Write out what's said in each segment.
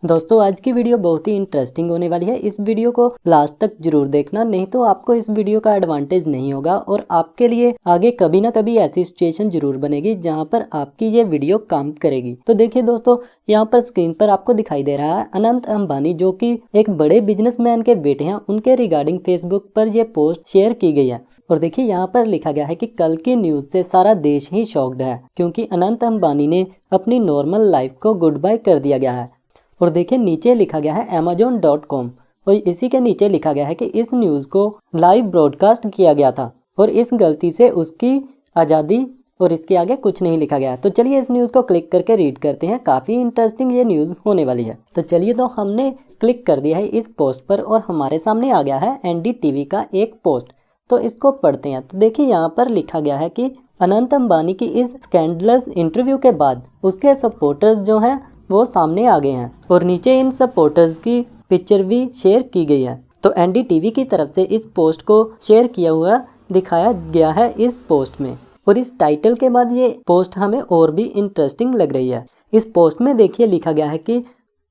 दोस्तों आज की वीडियो बहुत ही इंटरेस्टिंग होने वाली है। इस वीडियो को लास्ट तक जरूर देखना, नहीं तो आपको इस वीडियो का एडवांटेज नहीं होगा और आपके लिए आगे कभी ना कभी ऐसी सिचुएशन जरूर बनेगी जहां पर आपकी ये वीडियो काम करेगी। तो देखिए दोस्तों, यहाँ पर स्क्रीन पर आपको दिखाई दे रहा है अनंत अंबानी, जो कि एक बड़े बिजनेसमैन के बेटे हैं, उनके रिगार्डिंग फेसबुक पर यह पोस्ट शेयर की गई है। और देखिए यहाँ पर लिखा गया है कि कल की न्यूज से सारा देश ही शॉक्ड है, क्योंकि अनंत अंबानी ने अपनी नॉर्मल लाइफ को गुड बाय कर दिया गया है। और देखिए नीचे लिखा गया है amazon.com और इसी के नीचे लिखा गया है कि इस न्यूज़ को लाइव ब्रॉडकास्ट किया गया था और इस गलती से उसकी आज़ादी, और इसके आगे कुछ नहीं लिखा गया। तो चलिए इस न्यूज़ को क्लिक करके रीड करते हैं, काफ़ी इंटरेस्टिंग ये न्यूज़ होने वाली है। तो चलिए, तो हमने क्लिक कर दिया है इस पोस्ट पर और हमारे सामने आ गया है NDTV का एक पोस्ट। तो इसको पढ़ते हैं। तो देखिए यहाँ पर लिखा गया है कि अनंत अंबानी की इस स्कैंडलस इंटरव्यू के बाद उसके सपोर्टर्स जो हैं वो सामने आ गए हैं और नीचे इन सपोर्टर्स की पिक्चर भी शेयर की गई है। तो NDTV की तरफ से इस पोस्ट को शेयर किया हुआ दिखाया गया है इस पोस्ट में, और इस टाइटल के बाद ये पोस्ट हमें और भी इंटरेस्टिंग लग रही है। इस पोस्ट में देखिए लिखा गया है कि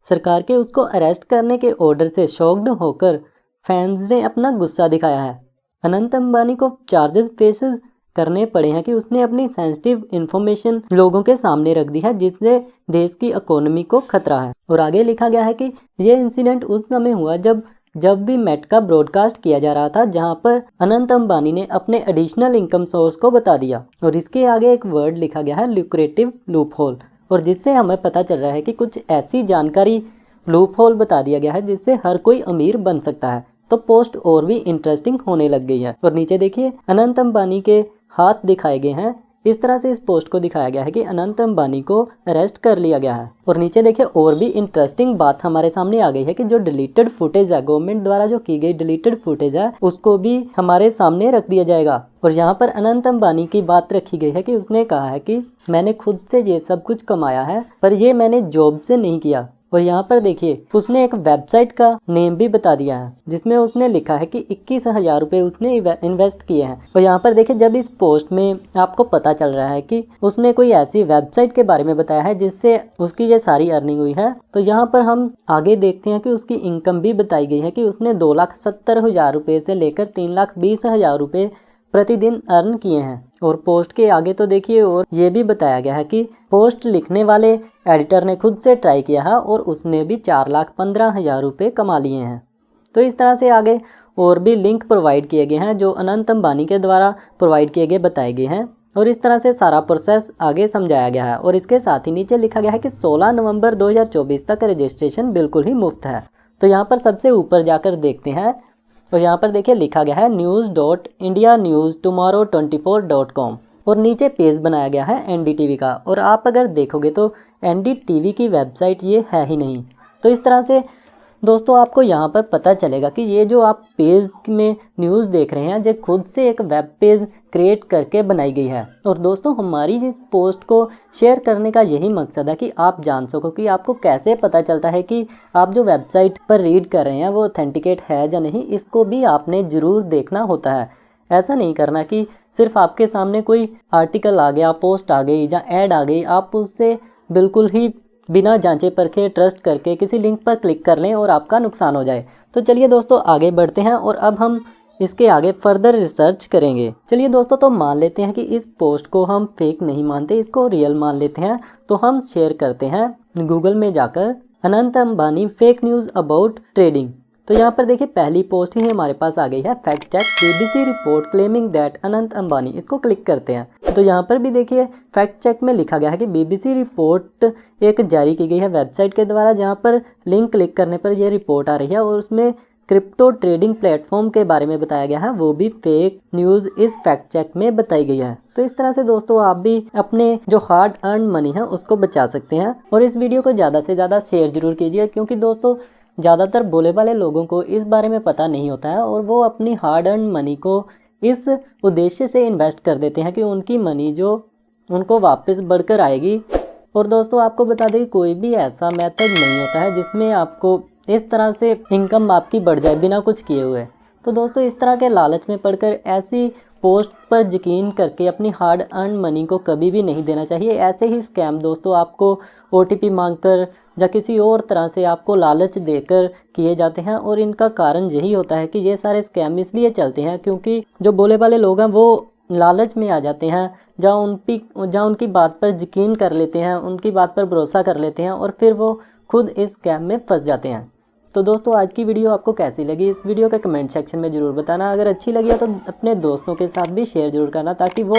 सरकार के उसको अरेस्ट करने के ऑर्डर से शॉक्ड होकर फैंस ने अपना गुस्सा दिखाया है। अनंत अंबानी को चार्जेस फेसेस करने पड़े हैं कि उसने अपनी सेंसिटिव इंफॉर्मेशन लोगों के सामने रख दी है, जिससे देश की इकोनॉमी को खतरा है। और आगे लिखा गया है कि यह इंसिडेंट उस समय हुआ जब भी मेट का ब्रॉडकास्ट किया जा रहा था, जहां पर अनंत अंबानी ने अपने एडिशनल इनकम सोर्स को बता दिया। और इसके आगे एक वर्ड लिखा गया है लुक्रेटिव लूपहोल, और जिससे हमें पता चल रहा है कि कुछ ऐसी जानकारी लूपहोल बता दिया गया है जिससे हर कोई अमीर बन सकता है। तो पोस्ट और भी इंटरेस्टिंग होने लग गई है। और नीचे देखिए अनंत अंबानी के हाथ दिखाए गए हैं। इस तरह से इस पोस्ट को दिखाया गया है कि अनंत अंबानी को अरेस्ट कर लिया गया है। और नीचे देखिए और भी इंटरेस्टिंग बात हमारे सामने आ गई है कि जो डिलीटेड फुटेज है, गवर्नमेंट द्वारा जो की गई डिलीटेड फुटेज है, उसको भी हमारे सामने रख दिया जाएगा। और यहाँ पर अनंत अंबानी की बात रखी गई है कि उसने कहा है कि मैंने खुद से ये सब कुछ कमाया है, पर ये मैंने जॉब से नहीं किया। और यहाँ पर देखिए उसने एक वेबसाइट का नेम भी बता दिया है, जिसमें उसने लिखा है कि 21,000 रुपये उसने इन्वेस्ट किए हैं। और यहाँ पर देखिए जब इस पोस्ट में आपको पता चल रहा है कि उसने कोई ऐसी वेबसाइट के बारे में बताया है जिससे उसकी ये सारी अर्निंग हुई है, तो यहाँ पर हम आगे देखते हैं कि उसकी इनकम भी बताई गई है कि उसने 2,70,000 रुपये से लेकर 3,20,000 रुपये प्रतिदिन अर्न किए हैं। और पोस्ट के आगे तो देखिए और ये भी बताया गया है कि पोस्ट लिखने वाले एडिटर ने खुद से ट्राई किया है और उसने भी 4,15,000 रुपये कमा लिए हैं। तो इस तरह से आगे और भी लिंक प्रोवाइड किए गए हैं जो अनंत अंबानी के द्वारा प्रोवाइड किए गए बताए गए हैं, और इस तरह से सारा प्रोसेस आगे समझाया गया है। और इसके साथ ही नीचे लिखा गया है कि 16 नवंबर 2024 तक रजिस्ट्रेशन बिल्कुल ही मुफ्त है। तो यहाँ पर सबसे ऊपर जाकर देखते हैं और यहाँ पर देखिए लिखा गया है news.indianewstomorrow24.com और नीचे पेज बनाया गया है NDTV का। और आप अगर देखोगे तो NDTV की वेबसाइट ये है ही नहीं। तो इस तरह से दोस्तों आपको यहाँ पर पता चलेगा कि ये जो आप पेज में न्यूज़ देख रहे हैं, ये खुद से एक वेब पेज क्रिएट करके बनाई गई है। और दोस्तों हमारी इस पोस्ट को शेयर करने का यही मकसद है कि आप जान सको कि आपको कैसे पता चलता है कि आप जो वेबसाइट पर रीड कर रहे हैं वो ऑथेंटिकेट है या नहीं। इसको भी आपने ज़रूर देखना होता है। ऐसा नहीं करना कि सिर्फ आपके सामने कोई आर्टिकल आ गया, पोस्ट आ गई या ऐड आ गई, आप उससे बिल्कुल ही बिना जांचे परखे ट्रस्ट करके किसी लिंक पर क्लिक कर लें और आपका नुकसान हो जाए। तो चलिए दोस्तों आगे बढ़ते हैं और अब हम इसके आगे फर्दर रिसर्च करेंगे। चलिए दोस्तों, तो मान लेते हैं कि इस पोस्ट को हम फेक नहीं मानते, इसको रियल मान लेते हैं। तो हम शेयर करते हैं गूगल में जाकर Anant Ambani fake news about trading. तो यहाँ पर देखिए पहली पोस्ट ही हमारे पास आ गई है, fact check BBC report claiming that Anant Ambani. इसको क्लिक करते हैं तो यहाँ पर भी देखिए फैक्ट चेक में लिखा गया है कि BBC रिपोर्ट एक जारी की गई है वेबसाइट के द्वारा, जहाँ पर लिंक क्लिक करने पर यह रिपोर्ट आ रही है और उसमें क्रिप्टो ट्रेडिंग प्लेटफॉर्म के बारे में बताया गया है, वो भी फेक न्यूज़ इस फैक्ट चेक में बताई गई है। तो इस तरह से दोस्तों आप भी अपने जो हार्ड अर्न मनी है उसको बचा सकते हैं। और इस वीडियो को ज़्यादा से ज़्यादा शेयर जरूर कीजिए, क्योंकि दोस्तों ज़्यादातर भोले वाले लोगों को इस बारे में पता नहीं होता है और वो अपनी हार्ड अर्न मनी को इस उद्देश्य से इन्वेस्ट कर देते हैं कि उनकी मनी जो उनको वापस बढ़कर आएगी। और दोस्तों आपको बता दें कि कोई भी ऐसा मेथड नहीं होता है जिसमें आपको इस तरह से इनकम आपकी बढ़ जाए बिना कुछ किए हुए। तो दोस्तों इस तरह के लालच में पड़कर ऐसी पोस्ट पर यकीन करके अपनी हार्ड अर्न मनी को कभी भी नहीं देना चाहिए। ऐसे ही स्कैम दोस्तों आपको OTP मांगकर या किसी और तरह से आपको लालच देकर किए जाते हैं, और इनका कारण यही होता है कि ये सारे स्कैम इसलिए चलते हैं क्योंकि जो बोले वाले लोग हैं वो लालच में आ जाते हैं, जहाँ उनकी बात पर यकीन कर लेते हैं, उनकी बात पर भरोसा कर लेते हैं और फिर वो खुद इस स्कैम में फंस जाते हैं। तो दोस्तों आज की वीडियो आपको कैसी लगी, इस वीडियो के कमेंट सेक्शन में ज़रूर बताना। अगर अच्छी लगी है तो अपने दोस्तों के साथ भी शेयर ज़रूर करना, ताकि वो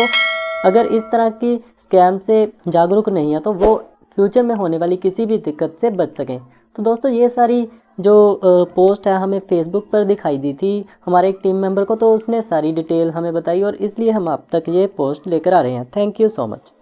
अगर इस तरह की स्कैम से जागरूक नहीं है तो वो फ्यूचर में होने वाली किसी भी दिक्कत से बच सकें। तो दोस्तों ये सारी जो पोस्ट है हमें फेसबुक पर दिखाई दी थी हमारे एक टीम मेंबर को, तो उसने सारी डिटेल हमें बताई और इसलिए हम आप तक ये पोस्ट लेकर आ रहे हैं। Thank you so much.